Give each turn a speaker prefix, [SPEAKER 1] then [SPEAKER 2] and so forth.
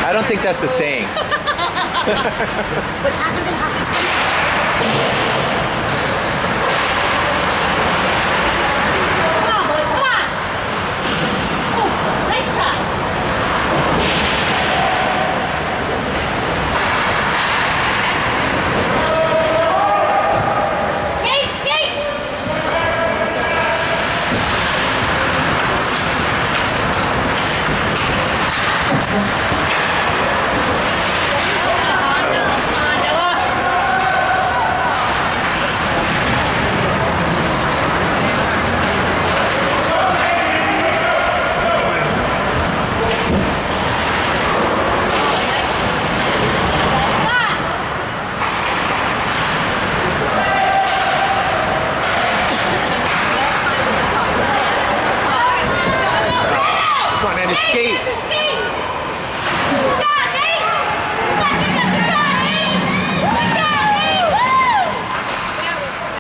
[SPEAKER 1] I don't think that's the saying.
[SPEAKER 2] What happens in hockey state? Come on, boys, come on! Oh, nice try. Skate, skate!
[SPEAKER 1] Come on, Andy, skate.
[SPEAKER 2] Skate!